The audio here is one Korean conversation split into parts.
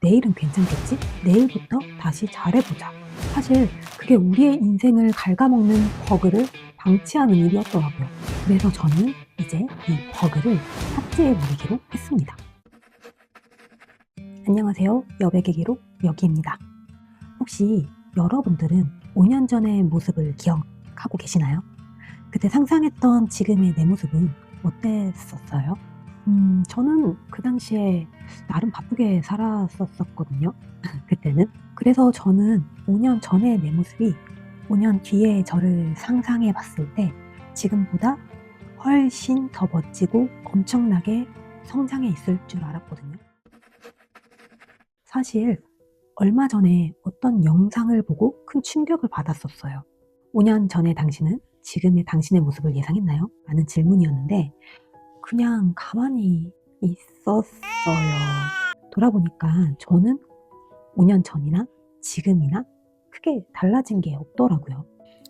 내일은 괜찮겠지? 내일부터 다시 잘해보자. 사실 그게 우리의 인생을 갉아먹는 버그를 방치하는 일이었더라고요. 그래서 저는 이제 이 버그를 삭제해버리기로 했습니다. 안녕하세요. 여백의 기록 여기입니다. 혹시 여러분들은 5년 전의 모습을 기억하고 계시나요? 그때 상상했던 지금의 내 모습은 어땠었어요? 저는 그 당시에 나름 바쁘게 살았었거든요. 그때는. 그래서 저는 5년 전의 내 모습이 5년 뒤에 저를 상상해 봤을 때 지금보다 훨씬 더 멋지고 엄청나게 성장해 있을 줄 알았거든요. 사실 얼마 전에 어떤 영상을 보고 큰 충격을 받았었어요. 5년 전의 당신은 지금의 당신의 모습을 예상했나요? 라는 질문이었는데 그냥 가만히 있었어요. 돌아보니까 저는 5년 전이나 지금이나 크게 달라진 게 없더라고요.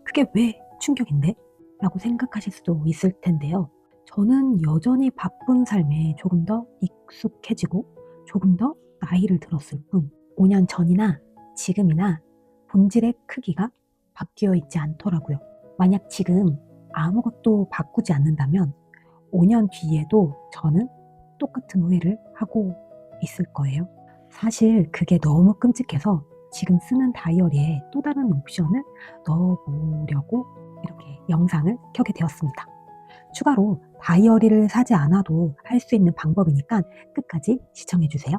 그게 왜 충격인데? 라고 생각하실 수도 있을 텐데요. 저는 여전히 바쁜 삶에 조금 더 익숙해지고 조금 더 나이를 들었을 뿐 5년 전이나 지금이나 본질의 크기가 바뀌어 있지 않더라고요. 만약 지금 아무것도 바꾸지 않는다면 5년 뒤에도 저는 똑같은 후회를 하고 있을 거예요. 사실 그게 너무 끔찍해서 지금 쓰는 다이어리에 또 다른 옵션을 넣어보려고 이렇게 영상을 켜게 되었습니다. 추가로 다이어리를 사지 않아도 할 수 있는 방법이니까 끝까지 시청해주세요.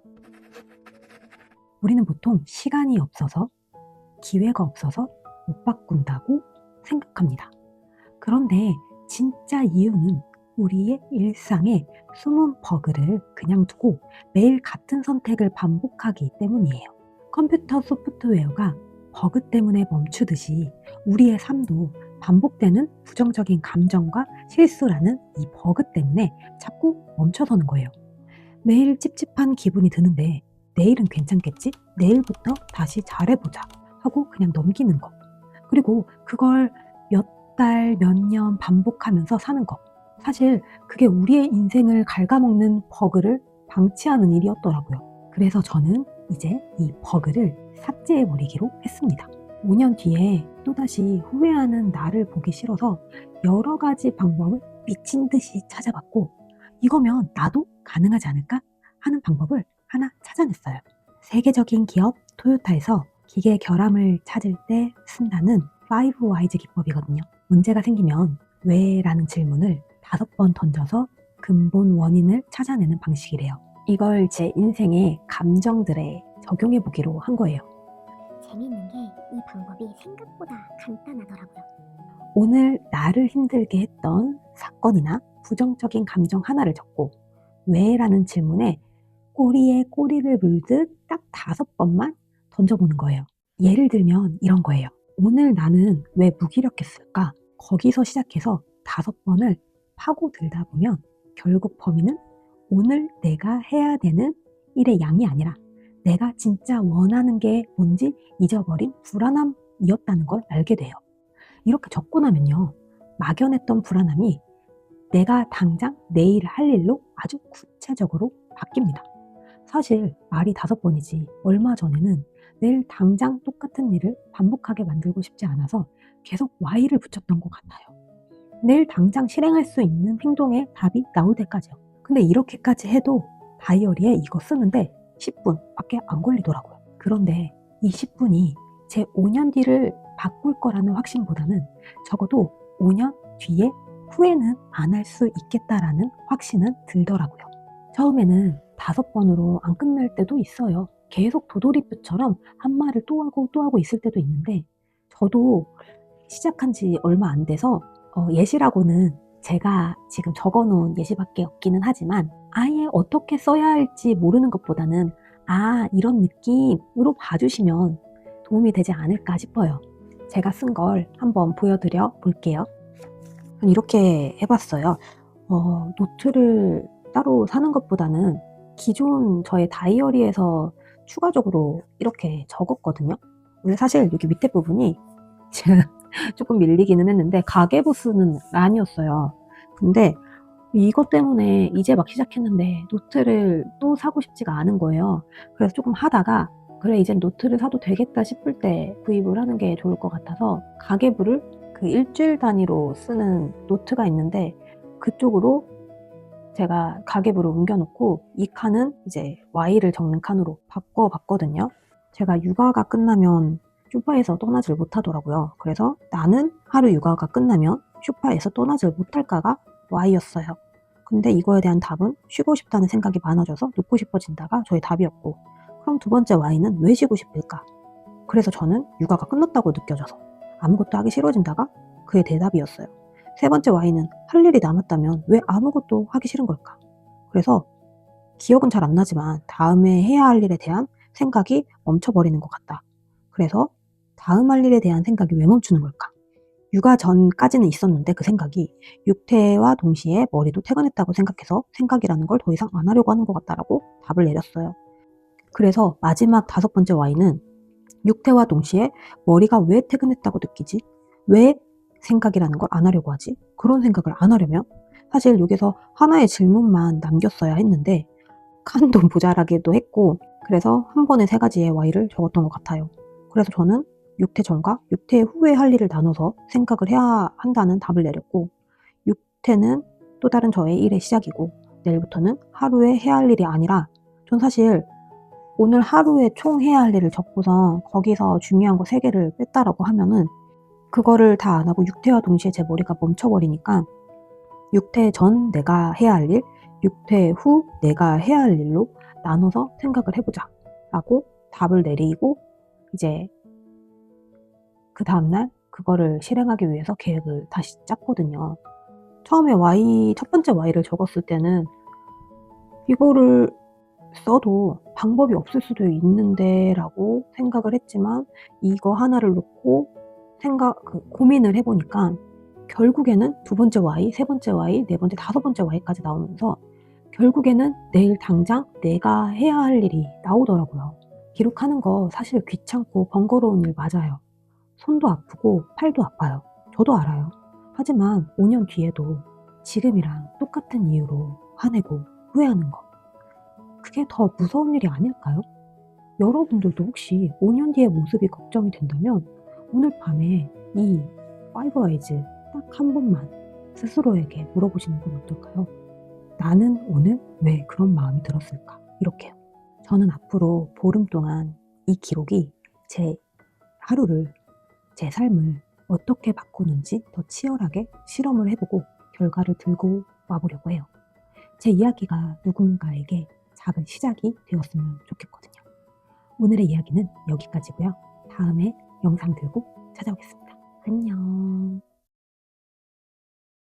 우리는 보통 시간이 없어서 기회가 없어서 못 바꾼다고 생각합니다. 그런데 진짜 이유는 우리의 일상에 숨은 버그를 그냥 두고 매일 같은 선택을 반복하기 때문이에요. 컴퓨터 소프트웨어가 버그 때문에 멈추듯이 우리의 삶도 반복되는 부정적인 감정과 실수라는 이 버그 때문에 자꾸 멈춰서는 거예요. 매일 찝찝한 기분이 드는데 내일은 괜찮겠지? 내일부터 다시 잘해보자 하고 그냥 넘기는 거. 그리고 그걸 몇 달, 몇 년 반복하면서 사는 거. 사실 그게 우리의 인생을 갉아먹는 버그를 방치하는 일이었더라고요. 그래서 저는 이제 이 버그를 삭제해버리기로 했습니다. 5년 뒤에 또다시 후회하는 나를 보기 싫어서 여러 가지 방법을 미친 듯이 찾아봤고 이거면 나도 가능하지 않을까 하는 방법을 하나 찾아냈어요. 세계적인 기업 토요타에서 기계 결함을 찾을 때 쓴다는 5Whys 기법이거든요. 문제가 생기면 왜? 라는 질문을 5번 던져서 근본 원인을 찾아내는 방식이래요. 이걸 제 인생의 감정들에 적용해 보기로 한 거예요. 재미있는 게 이 방법이 생각보다 간단하더라고요. 오늘 나를 힘들게 했던 사건이나 부정적인 감정 하나를 적고 왜? 라는 질문에 꼬리에 꼬리를 물듯 딱 5번만 던져보는 거예요. 예를 들면 이런 거예요. 오늘 나는 왜 무기력했을까? 거기서 시작해서 5번을 파고들다 보면 결국 범인은 오늘 내가 해야 되는 일의 양이 아니라 내가 진짜 원하는 게 뭔지 잊어버린 불안함이었다는 걸 알게 돼요. 이렇게 적고 나면요. 막연했던 불안함이 내가 당장 내일 할 일로 아주 구체적으로 바뀝니다. 사실 말이 5번이지 얼마 전에는 내일 당장 똑같은 일을 반복하게 만들고 싶지 않아서 계속 Y를 붙였던 것 같아요. 내일 당장 실행할 수 있는 행동의 답이 나올 때까지요. 근데 이렇게까지 해도 다이어리에 이거 쓰는데 10분밖에 안 걸리더라고요. 그런데 이 10분이 제 5년 뒤를 바꿀 거라는 확신보다는 적어도 5년 뒤에 후회는 안 할 수 있겠다라는 확신은 들더라고요. 처음에는 5번으로 안 끝날 때도 있어요. 계속 도돌이표처럼 한 말을 또 하고 또 하고 있을 때도 있는데 저도 시작한 지 얼마 안 돼서 예시라고는 제가 지금 적어놓은 예시밖에 없기는 하지만 아예 어떻게 써야 할지 모르는 것보다는 이런 느낌으로 봐주시면 도움이 되지 않을까 싶어요. 제가 쓴 걸 한번 보여드려 볼게요. 이렇게 해봤어요. 노트를 따로 사는 것보다는 기존 저의 다이어리에서 추가적으로 이렇게 적었거든요. 근데 사실 여기 밑에 부분이 조금 밀리기는 했는데 가계부 쓰는 란이었어요. 근데 이것 때문에 이제 막 시작했는데 노트를 또 사고 싶지가 않은 거예요. 그래서 조금 하다가 그래 이젠 노트를 사도 되겠다 싶을 때 구입을 하는 게 좋을 것 같아서 가계부를 그 일주일 단위로 쓰는 노트가 있는데 그쪽으로 제가 가계부를 옮겨놓고 이 칸은 이제 Y를 적는 칸으로 바꿔봤거든요. 제가 육아가 끝나면 쇼파에서 떠나질 못하더라고요. 그래서 나는 하루 육아가 끝나면 쇼파에서 떠나질 못할까가 Y였어요. 근데 이거에 대한 답은 쉬고 싶다는 생각이 많아져서 놓고 싶어진다가 저의 답이었고, 그럼 두 번째 Y는 왜 쉬고 싶을까? 그래서 저는 육아가 끝났다고 느껴져서 아무것도 하기 싫어진다가 그의 대답이었어요. 세 번째 Y는 할 일이 남았다면 왜 아무것도 하기 싫은 걸까? 그래서 기억은 잘 안 나지만 다음에 해야 할 일에 대한 생각이 멈춰버리는 것 같다. 그래서 다음 할 일에 대한 생각이 왜 멈추는 걸까? 육아 전까지는 있었는데 그 생각이 육퇴와 동시에 머리도 퇴근했다고 생각해서 생각이라는 걸 더 이상 안 하려고 하는 것 같다라고 답을 내렸어요. 그래서 마지막 다섯 번째 Y는 육퇴와 동시에 머리가 왜 퇴근했다고 느끼지? 왜 생각이라는 걸 안 하려고 하지? 그런 생각을 안 하려면 사실 여기서 하나의 질문만 남겼어야 했는데 칸도 모자라기도 했고 그래서 한 번에 세 가지의 Y를 적었던 것 같아요. 그래서 저는 육퇴 전과 육퇴 후에 할 일을 나눠서 생각을 해야 한다는 답을 내렸고 육퇴는 또 다른 저의 일의 시작이고 내일부터는 하루에 해야 할 일이 아니라 전 사실 오늘 하루에 총 해야 할 일을 적고서 거기서 중요한 거 3개를 뺐다라고 하면은 그거를 다 안 하고 육퇴와 동시에 제 머리가 멈춰버리니까 육퇴 전 내가 해야 할 일, 육퇴 후 내가 해야 할 일로 나눠서 생각을 해보자 라고 답을 내리고 이제 그 다음날 그거를 실행하기 위해서 계획을 다시 짰거든요. 처음에 첫 번째 Y를 적었을 때는 이거를 써도 방법이 없을 수도 있는데 라고 생각을 했지만 이거 하나를 놓고 고민을 해보니까 결국에는 두 번째 Y, 세 번째 Y, 네 번째, 다섯 번째 Y까지 나오면서 결국에는 내일 당장 내가 해야 할 일이 나오더라고요. 기록하는 거 사실 귀찮고 번거로운 일 맞아요. 손도 아프고 팔도 아파요. 저도 알아요. 하지만 5년 뒤에도 지금이랑 똑같은 이유로 화내고 후회하는 거. 그게 더 무서운 일이 아닐까요? 여러분들도 혹시 5년 뒤의 모습이 걱정이 된다면 오늘 밤에 이 5와이즈 딱 한 번만 스스로에게 물어보시는 건 어떨까요? 나는 오늘 왜 그런 마음이 들었을까? 이렇게요. 저는 앞으로 보름 동안 이 기록이 제 하루를, 제 삶을 어떻게 바꾸는지 더 치열하게 실험을 해보고 결과를 들고 와보려고 해요. 제 이야기가 누군가에게 작은 시작이 되었으면 좋겠거든요. 오늘의 이야기는 여기까지고요. 다음에 영상 들고 찾아오겠습니다. 안녕.